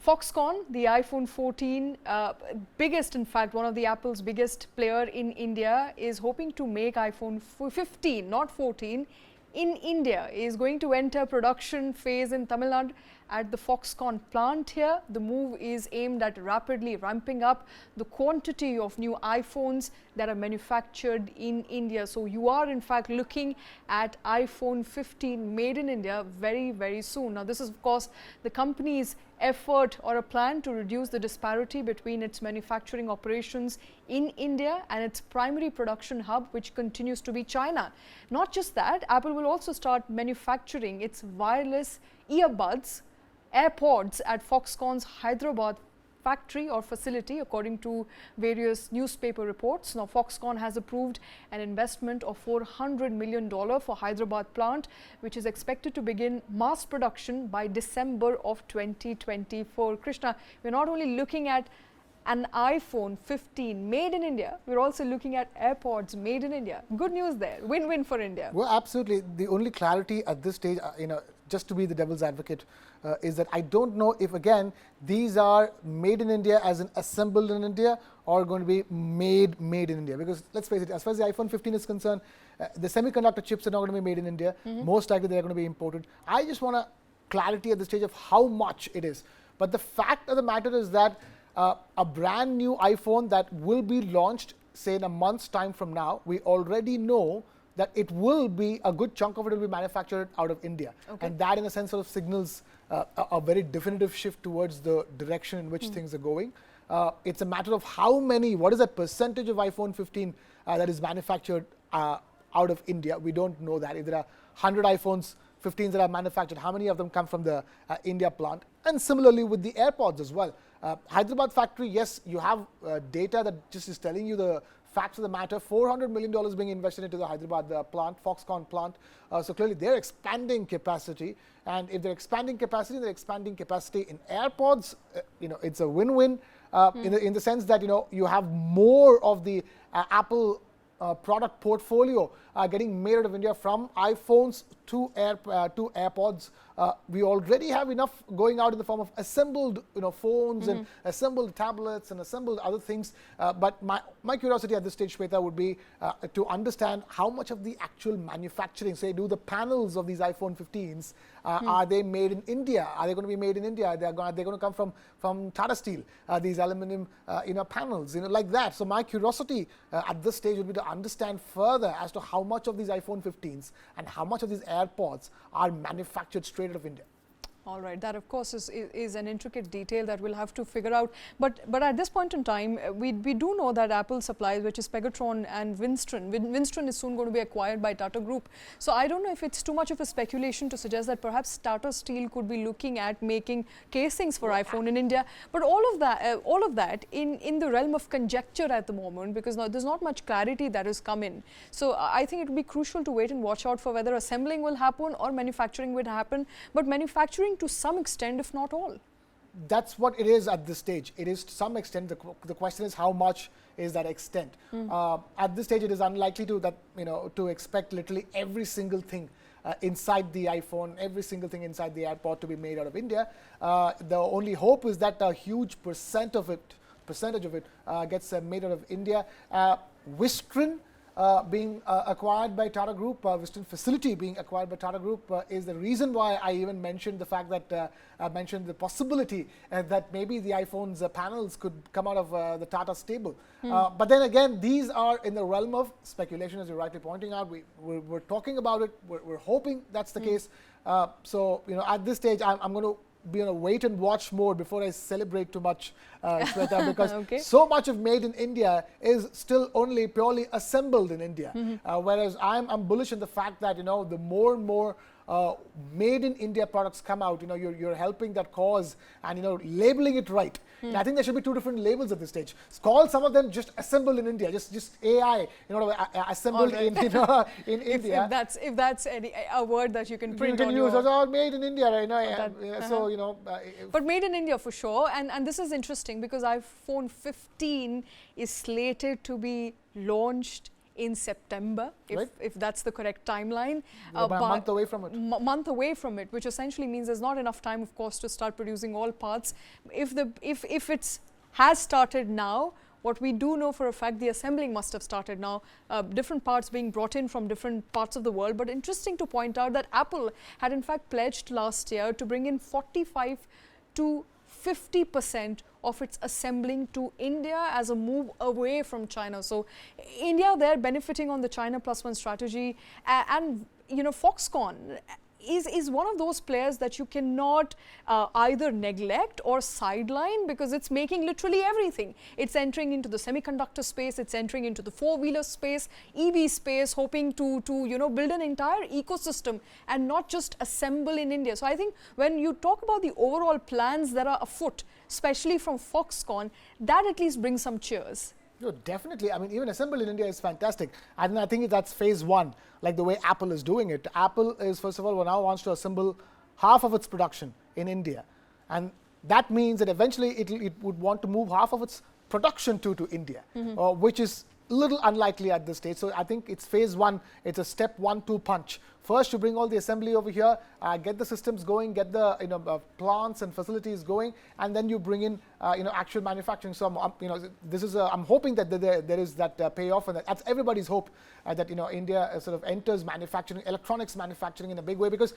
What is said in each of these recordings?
Foxconn, the iPhone 14, biggest, in fact, one of the Apple's biggest player in India, is hoping to make iPhone 15, not 14, in India, is going to enter production phase in Tamil Nadu at the Foxconn plant here. The move is aimed at rapidly ramping up the quantity of new iPhones that are manufactured in India. So you are in fact looking at iPhone 15 made in India very, very soon. Now this is of course the company's effort or a plan to reduce the disparity between its manufacturing operations in India and its primary production hub, which continues to be China. Not just that, Apple will also start manufacturing its wireless earbuds, AirPods at Foxconn's Hyderabad factory or facility, according to various newspaper reports. Now, Foxconn has approved an investment of $400 million for Hyderabad plant, which is expected to begin mass production by December of 2024. Krishna, we're not only looking at an iPhone 15 made in India, we're also looking at AirPods made in India. Good news there, win-win for India. Well, absolutely. The only clarity at this stage, just to be the devil's advocate, is that I don't know if again these are made in India as in assembled in India or going to be made in India, because let's face it, as far as the iPhone 15 is concerned, the semiconductor chips are not going to be made in India. Most likely they are going to be imported. I just want a clarity at this stage of how much it is. But the fact of the matter is that a brand new iPhone that will be launched, say in a month's time from now, we already know that it will be, a good chunk of it will be manufactured out of India. Okay. And that in a sense sort of signals a very definitive shift towards the direction in which things are going. It's a matter of how many, what is that percentage of iPhone 15 that is manufactured out of India. We don't know that. If there are 100 iPhones 15s that are manufactured, how many of them come from the India plant? And similarly with the AirPods as well. Hyderabad factory, yes, you have data that just is telling you the facts of the matter. $400 million being invested into the Hyderabad plant, Foxconn plant. So clearly they're expanding capacity, and if they're expanding capacity in AirPods. It's a win-win in the sense that you have more of the Apple product portfolio getting made out of India, from iPhones to AirPods. We already have enough going out in the form of assembled phones and assembled tablets and assembled other things. But my curiosity at this stage, Shweta, would be to understand how much of the actual manufacturing, say, do the panels of these iPhone 15s, are they made in India? Are they going to be made in India? Are they going to come from Tata Steel, these aluminum panels, like that. So my curiosity at this stage would be to understand further as to how much of these iPhone 15s and how much of these AirPods are manufactured straight out of India. All right, that of course is an intricate detail that we'll have to figure out. But at this point in time, we do know that Apple supplies, which is Pegatron and Winston. Winston is soon going to be acquired by Tata Group. So I don't know if it's too much of a speculation to suggest that perhaps Tata Steel could be looking at making casings for iPhone in India. But all of that in the realm of conjecture at the moment, because now there's not much clarity that has come in. So I think it would be crucial to wait and watch out for whether assembling will happen or manufacturing will happen. But manufacturing to some extent, if not all. That's what it is at this stage. It is to some extent. The question is how much is that extent. At this stage, it is unlikely to expect literally every single thing inside the iPhone, every single thing inside the AirPod to be made out of India. The only hope is that a huge percentage of it gets made out of India. Wistron being acquired by Tata Group, Wistron facility being acquired by Tata Group is the reason why I even mentioned the fact that I mentioned the possibility that maybe the iPhone's panels could come out of the Tata stable. But then again, these are in the realm of speculation, as you're rightly pointing out. We're talking about it. We're hoping that's the case. So at this stage, I'm going to be on a wait and watch mode before I celebrate too much, Shweta, because so much of made in India is still only purely assembled in India. Whereas I'm bullish in the fact that the more and more made in India products come out, you're helping that cause and labeling it right. I think there should be two different labels at this stage. Call some of them just assembled in India, just AI, assembled in India. If that's a word that you can print you can on use, your... all made in India, But made in India for sure, and this is interesting because iPhone 15 is slated to be launched in September, Right. if that's the correct timeline. We're about a month away from it. Month away from it, which essentially means there's not enough time, of course, to start producing all parts. If it's has started now, what we do know for a fact, the assembling must have started now, different parts being brought in from different parts of the world. But interesting to point out that Apple had in fact pledged last year to bring in 45 to 50% of its assembling to India as a move away from China. So India there benefiting on the China Plus One strategy, and you know, Foxconn is one of those players that you cannot either neglect or sideline, because it's making literally everything. It's entering into the semiconductor space, it's entering into the four-wheeler space, EV space, hoping to you know, build an entire ecosystem and not just assemble in India. So I think when you talk about the overall plans that are afoot, especially from Foxconn, that at least brings some cheers. No, definitely. I mean, even assemble in India is fantastic. And I think that's phase one, like the way Apple is doing it. Apple is, first of all, now wants to assemble half of its production in India. And that means that eventually it would want to move half of its production to India, which is a little unlikely at this stage. So I think it's phase one. It's a step 1-2 punch. First, you bring all the assembly over here, get the systems going, get the plants and facilities going, and then you bring in actual manufacturing. So this is I'm hoping that there is that payoff, and that's everybody's hope that India sort of enters manufacturing, electronics manufacturing in a big way, because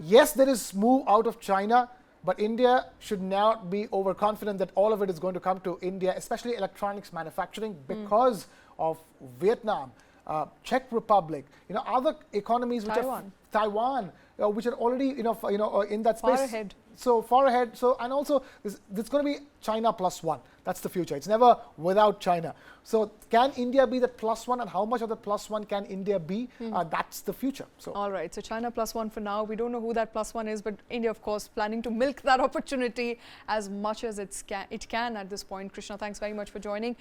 yes, there is move out of China. But India should not be overconfident that all of it is going to come to India, especially electronics manufacturing, because of Vietnam, Czech Republic, other economies which Taiwan, which are already in that space. Far ahead. So far ahead. So, and also it's going to be China plus one. That's the future. It's never without China. So can India be that plus one, and how much of the plus one can India be? That's the future. So all right. So China plus one for now. We don't know who that plus one is, but India, of course, planning to milk that opportunity as much as it can at this point. Krishna, thanks very much for joining.